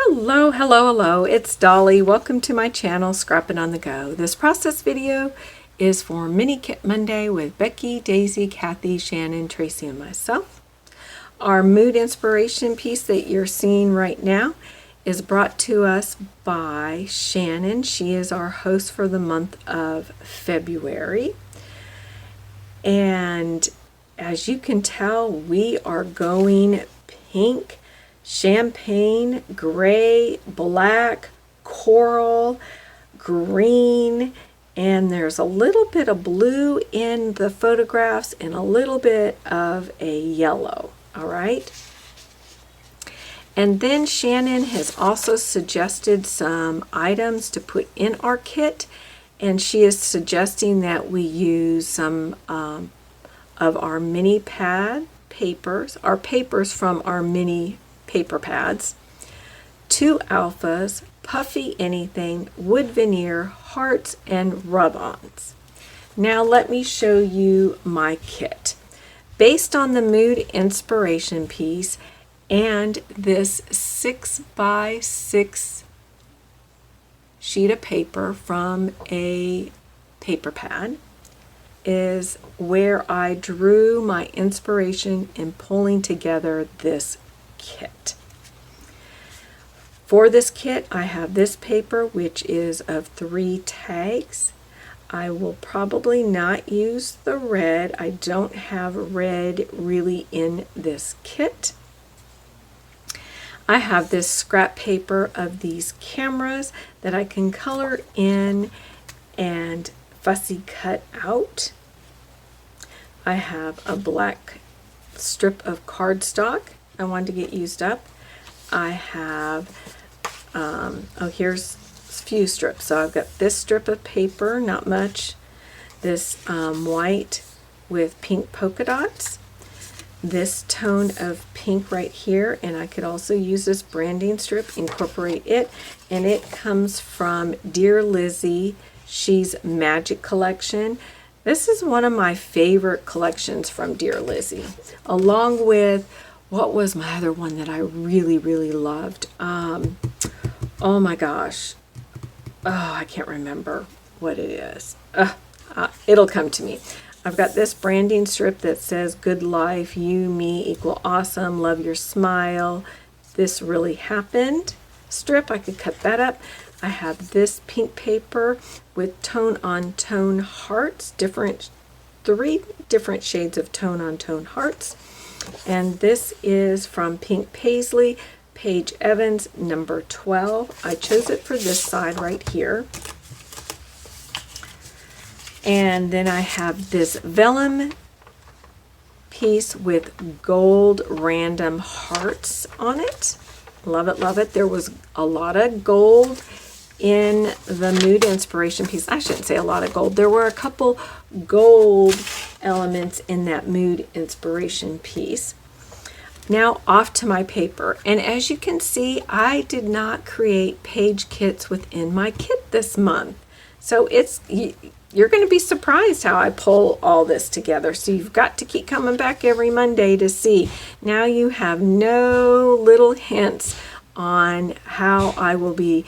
Hello, hello, hello. It's Dolly. Welcome to my channel, Scrapping on the Go. This process video is for Mini Kit Monday with Becky, Daisy, Kathy, Shannon, Tracy, and myself. Our mood inspiration piece that you're seeing right now is brought to us by Shannon. She is our host for the month of February. And as you can tell, we are going pink, champagne, gray, black, coral, green, and there's a little bit of blue in the photographs and a little bit of a yellow, all right? And then Shannon has also suggested some items to put in our kit, and she is suggesting that we use some of our mini pad papers, our papers from our mini paper pads, 2 alphas, puffy anything, wood veneer, hearts, and rub-ons. Now let me show you my kit. Based on the mood inspiration piece and this 6x6 sheet of paper from a paper pad is where I drew my inspiration in pulling together this kit. For this kit, I have this paper, which is of 3 tags. I will probably not use the red. I don't have red really in this kit. I have this scrap paper of these cameras that I can color in and fussy cut out. I have a black strip of cardstock I wanted to get used up. I have, here's a few strips. So I've got this strip of paper, not much, this white with pink polka dots, this tone of pink right here, and I could also use this branding strip, incorporate it, and it comes from Dear Lizzie, She's Magic Collection. This is one of my favorite collections from Dear Lizzie, along with, what was my other one that I really, really loved? Oh my gosh. Oh, I can't remember what it is. It'll come to me. I've got this branding strip that says Good Life, You, Me, Equal Awesome, Love Your Smile, This Really Happened strip. I could cut that up. I have this pink paper with tone-on-tone hearts, 3 different shades of tone-on-tone hearts. And this is from Pink Paisley, Paige Evans, number 12. I chose it for this side right here. And then I have this vellum piece with gold random hearts on it. Love it, love it. There was a lot of gold in the mood inspiration piece. I shouldn't say a lot of gold. There were a couple gold elements in that mood inspiration piece. Now off to my paper. And as you can see, I did not create page kits within my kit this month. So you're going to be surprised how I pull all this together. So you've got to keep coming back every Monday to see. Now you have no little hints on how I will be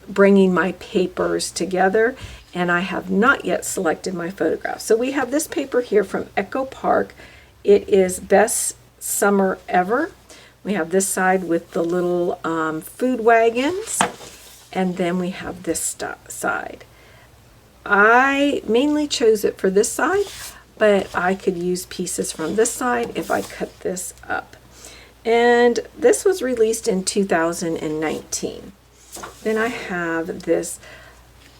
bringing my papers together, and I have not yet selected my photographs. So we have this paper here from Echo Park. It is Best Summer Ever. We have this side with the little food wagons, and then we have this side. I mainly chose it for this side, but I could use pieces from this side if I cut this up. And this was released in 2019. Then I have this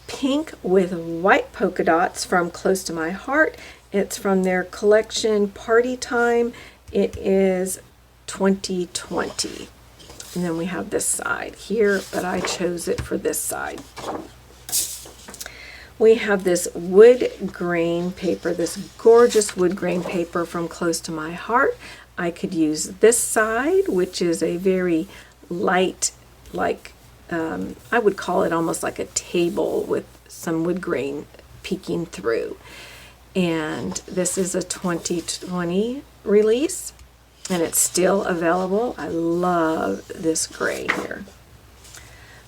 pink with white polka dots from Close to My Heart. It's from their collection Party Time. It is 2020. And then we have this side here, but I chose it for this side. We have this wood grain paper, this gorgeous wood grain paper from Close to My Heart. I could use this side, which is a very light, like I would call it almost like a table with some wood grain peeking through. And this is a 2020 release. and it's still available. I love this gray here.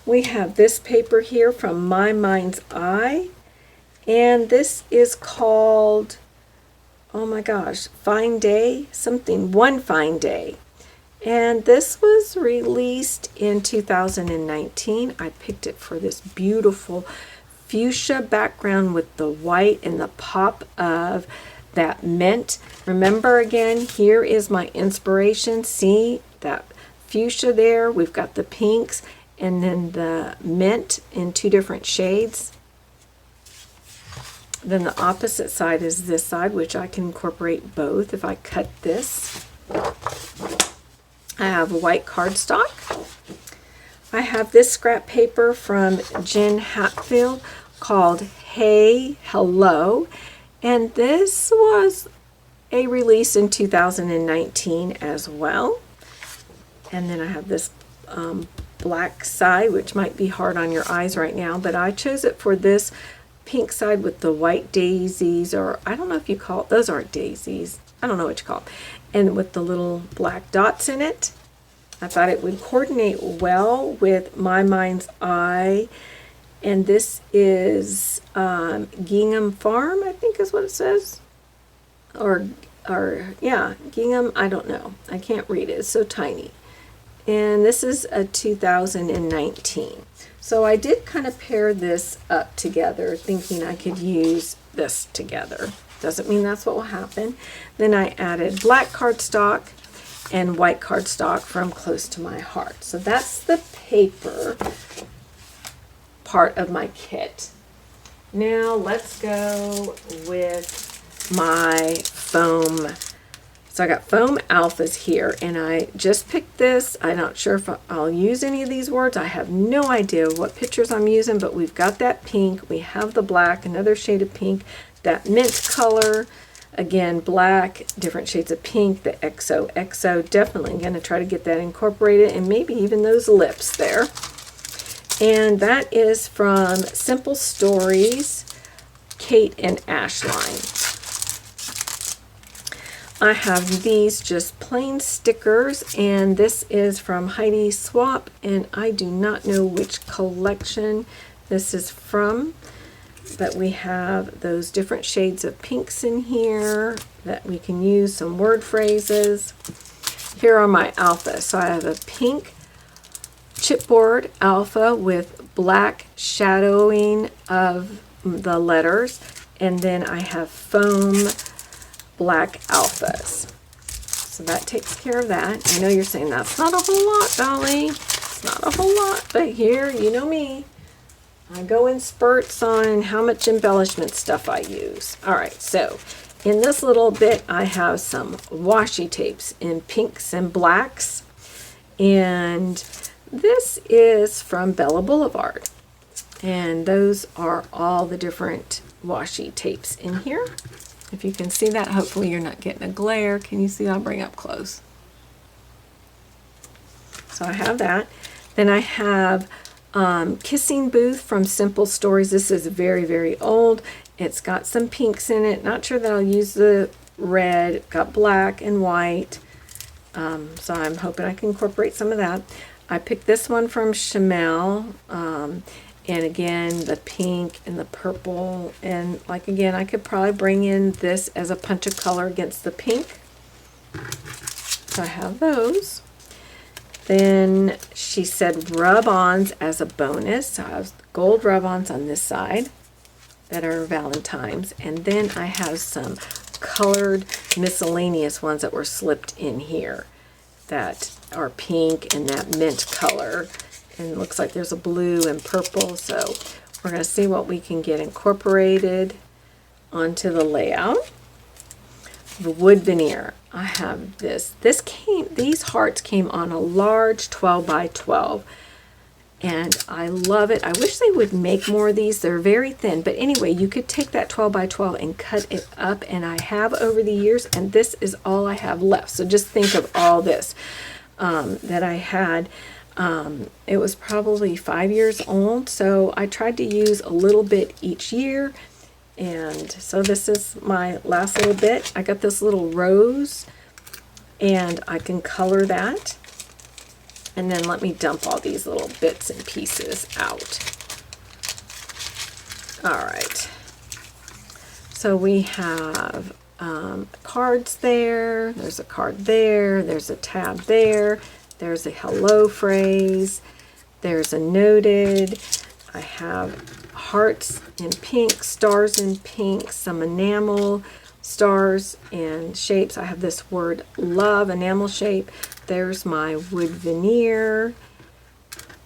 We have this paper here from My Mind's Eye, and this is called, oh my gosh, Fine Day, something, One Fine Day. And this was released in 2019. I picked it for this beautiful fuchsia background with the white and the pop of that mint. Remember again, here is my inspiration. See that fuchsia there? We've got the pinks and then the mint in 2 different shades. Then the opposite side is this side, which I can incorporate both if I cut this. I have a white cardstock. I have this scrap paper from Jen Hatfield called Hey Hello, and this was a release in 2019 as well. And then I have this black side, which might be hard on your eyes right now, but I chose it for this pink side with the white daisies, or I don't know if you call it, those aren't daisies, I don't know what you call them, and with the little black dots in it. I thought it would coordinate well with My Mind's Eye, and this is Gingham Farm, I think is what it says, or yeah, Gingham, I don't know, I can't read it, it's so tiny. And this is a 2019. So I did kind of pair this up together, thinking I could use this together. Doesn't mean that's what will happen. Then I added black cardstock and white cardstock from Close to My Heart. So that's the paper part of my kit. Now let's go with my foam. So I got foam alphas here, and I just picked this. I'm not sure if I'll use any of these words. I have no idea what pictures I'm using, but we've got that pink. We have the black, another shade of pink, that mint color, again, black, different shades of pink, the XOXO. Definitely going to try to get that incorporated, and maybe even those lips there. And that is from Simple Stories, Kate and Ashline. I have these just plain stickers, and this is from Heidi Swap, and I do not know which collection this is from, but we have those different shades of pinks in here that we can use, some word phrases. Here are my alphas. So I have a pink chipboard alpha with black shadowing of the letters, and then I have foam black alphas. So that takes care of that. I know you're saying that's not a whole lot, Dolly. It's not a whole lot, but here, you know me. I go in spurts on how much embellishment stuff I use. All right, so in this little bit, I have some washi tapes in pinks and blacks. And this is from Bella Boulevard. And those are all the different washi tapes in here. If you can see that, hopefully you're not getting a glare. Can you see? I'll bring up close. So I have that. Then I have Kissing Booth from Simple Stories. This is very, very old. It's got some pinks in it. Not sure that I'll use the red. It's got black and white. So I'm hoping I can incorporate some of that. I picked this one from Chamel. And again, the pink and the purple, and like again, I could probably bring in this as a punch of color against the pink. So I have those. Then she said rub-ons as a bonus. So I have gold rub-ons on this side that are Valentine's, and then I have some colored miscellaneous ones that were slipped in here that are pink and that mint color. And it looks like there's a blue and purple, so we're going to see what we can get incorporated onto the layout. The wood veneer. I have this. These hearts came on a large 12 by 12, and I love it. I wish they would make more of these. They're very thin, but anyway, you could take that 12 by 12 and cut it up, and I have over the years, and this is all I have left. So just think of all this that I had. It was probably 5 years old, so I tried to use a little bit each year, and so this is my last little bit. I got this little rose, And I can color that. And then let me dump all these little bits and pieces out. All right. So we have cards there. There's a card there. There's a tab there. There's a hello phrase. There's a noted. I have hearts in pink, stars in pink, some enamel, stars and shapes. I have this word love, enamel shape. There's my wood veneer,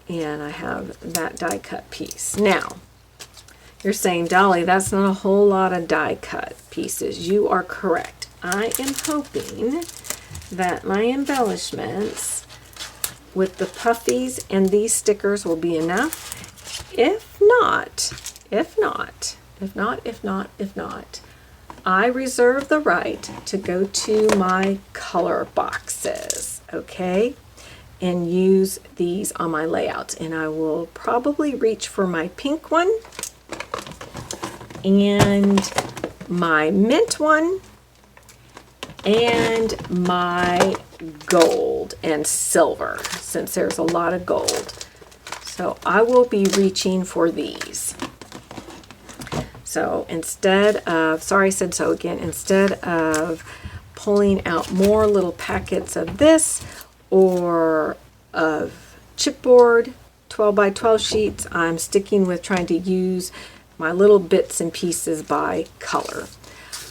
and I have that die cut piece. Now, you're saying, Dolly, that's not a whole lot of die cut pieces. You are correct. I am hoping that my embellishments with the puffies and these stickers will be enough. If not, I reserve the right to go to my color boxes, okay, and use these on my layouts. And I will probably reach for my pink one and my mint one and my gold and silver, since there's a lot of gold. So I will be reaching for these. So instead of, sorry I said so again, instead of pulling out more little packets of this or of chipboard 12 by 12 sheets, I'm sticking with trying to use my little bits and pieces by color.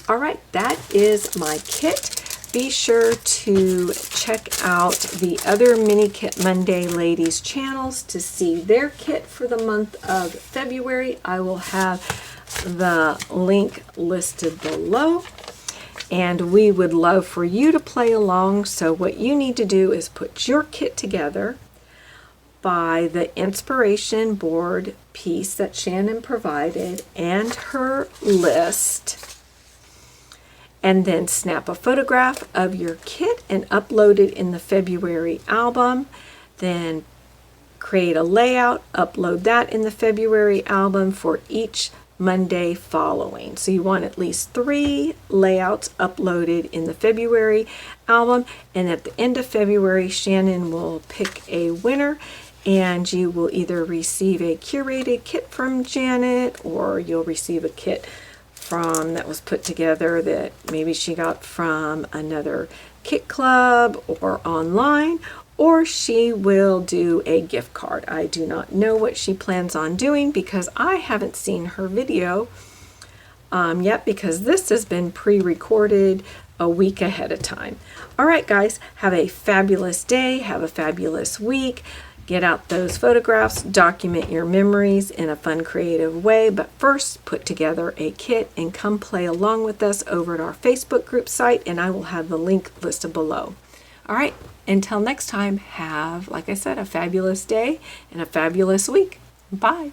All right, that is my kit. Be sure to check out the other Mini Kit Monday ladies channels to see their kit for the month of February. I will have the link listed below, and we would love for you to play along. So what you need to do is put your kit together by the inspiration board piece that Shannon provided and her list, and then snap a photograph of your kit and upload it in the February album. Then create a layout, upload that in the February album for each Monday following. So you want at least 3 layouts uploaded in the February album, and at the end of February Shannon will pick a winner, and you will either receive a curated kit from Janet, or you'll receive a kit from that was put together that maybe she got from another kit club or online, or she will do a gift card. I do not know what she plans on doing because I haven't seen her video yet, because this has been pre-recorded a week ahead of time. All right, guys, have a fabulous day. Have a fabulous week. Get out those photographs, document your memories in a fun, creative way, but first put together a kit and come play along with us over at our Facebook group site, and I will have the link listed below. All right, until next time, have, like I said, a fabulous day and a fabulous week. Bye.